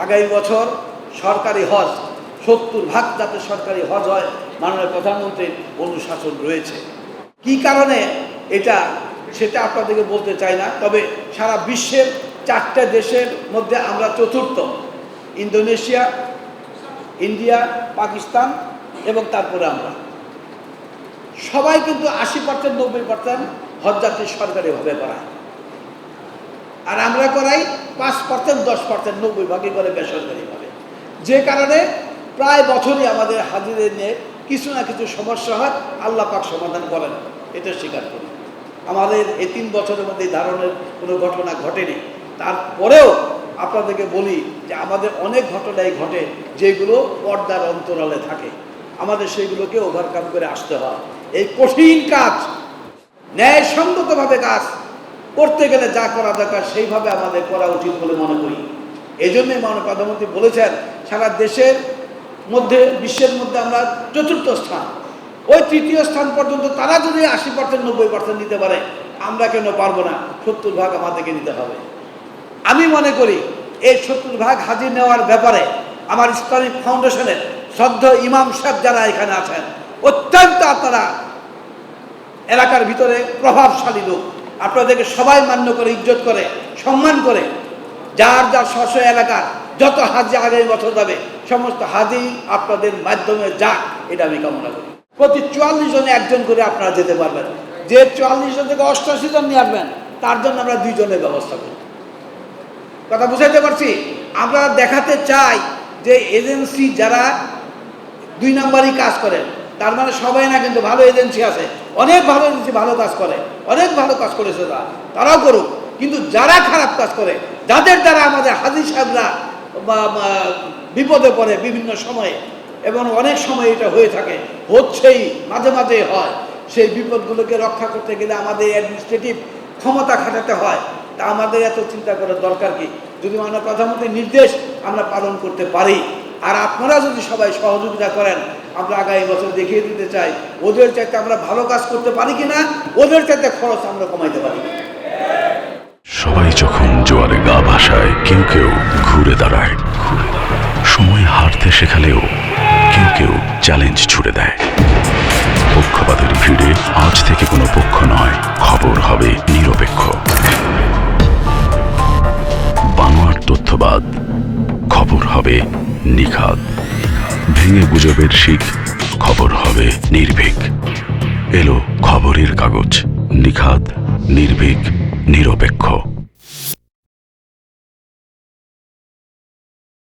আগামী বছর সরকারি হজ ৭০% যাতে সরকারি হজ হয় মাননীয় প্রধানমন্ত্রীর অনুশাসন রয়েছে। কি কারণে এটা সেটা আপনাদেরকে বলতে চাই না, তবে সারা বিশ্বের 4টে দেশের মধ্যে আমরা চতুর্থ। ইন্দোনেশিয়া, ইন্ডিয়া, পাকিস্তান এবং তারপরে আমরা সবাই কিন্তু 80% 90% হজযাত্রী সরকারিভাবে করায়, আর আমরা করাই 5% 10% 90% করে বেসরকারিভাবে। যে কারণে প্রায় বছরই আমাদের হাজিদের নিয়ে কিছু না কিছু সমস্যা হয়, আল্লাহ পাক সমাধান করেন, এটা স্বীকার করি। আমাদের এই 3 বছরের মধ্যে এই ধরনের কোনো ঘটনা ঘটেনি। তারপরেও আপনাদেরকে বলি যে আমাদের অনেক ঘটনাই ঘটে যেগুলো পর্দার অন্তরালে থাকে, আমাদের সেইগুলোকে ওভারকাম করে আসতে হয়। এই কঠিন কাজ ন্যায়সঙ্গতভাবে কাজ করতে গেলে যা করা দরকার সেইভাবে আমাদের করা উচিত বলে মনে করি। এই জন্যই মাননীয় প্রধানমন্ত্রী বলেছেন সারা দেশের মধ্যে বিশ্বের মধ্যে আমরা চতুর্থ স্থান, ওই তৃতীয় স্থান পর্যন্ত তারা যদি 80% 90% নিতে পারে, আমরা কেন পারবো না? 70% আমাদেরকে নিতে হবে। আমি মনে করি এই 70% হাজির নেওয়ার ব্যাপারে আমার ইসলামিক ফাউন্ডেশনের শ্রদ্ধেয় ইমাম সাহেব যারা এখানে আছেন, অত্যন্ত আপনারা এলাকার ভিতরে প্রভাবশালী লোক, আপনাদেরকে সবাই মান্য করে, ইজ্জত করে, সম্মান করে, যার যার স্ব এলাকার যত হাজি আগামী বছর যাবে সমস্ত হাজি আপনাদের মাধ্যমে যাক, এটা আমি কামনা করি। প্রতি 44 জনে একজন করে আপনারা যেতে পারবেন। যে 44 জন থেকে 88 জন নিয়ে আসবেন তার জন্য আমরা 2 জনের ব্যবস্থা করি। কথা বুঝাইতে পারছি? আমরা দেখাতে চাই যে এজেন্সি যারা 2 নম্বরই কাজ করেন, তার মানে সবাই না, কিন্তু ভালো এজেন্সি আছে, অনেক ভালো এজেন্সি ভালো কাজ করে, অনেক ভালো কাজ করেছে, তারাও করুক। কিন্তু যারা খারাপ কাজ করে, যাদের দ্বারা আমাদের হাজি সাহেবরা বিপদে পড়ে বিভিন্ন সময়ে, এবং অনেক সময় এটা হয়ে থাকে, হচ্ছেই, মাঝে মাঝে হয়, সেই বিপদগুলোকে রক্ষা করতে গেলে আমাদের অ্যাডমিনিস্ট্রেটিভ ক্ষমতা খাটাতে হয়। তা আমাদের এত চিন্তা করার দরকার কি? যদি মাননীয় প্রধানমন্ত্রীর নির্দেশ আমরা পালন করতে পারি, আর আপনারা যদি সবাই সহযোগিতা করেন, আমরা আগামী বছর দেখিয়ে দিতে চাই ওদের চাইতে আমরা ভালো কাজ করতে পারি কিনা, ওদের চাইতে খরচ আমরা কমাইতে পারি। সবাই যখন জোয়ারে গা ভাসায়, কেউ কেউ ঘুরে দাঁড়ায়। সময় হারতে শেখালেও কেউ কেউ চ্যালেঞ্জ ছুড়ে দেয়। পক্ষপাতের ভিড়ে আজ থেকে কোনো পক্ষ নয়, খবর হবে নিরপেক্ষ। বানোয়ার তথ্যবাদ, খবর হবে নিখাদ। ভেঙে গুজবের শিখ, খবর হবে নির্ভীক। এলো খবরের কাগজ, নিখাদ, নির্ভীক, নিরপেক্ষ।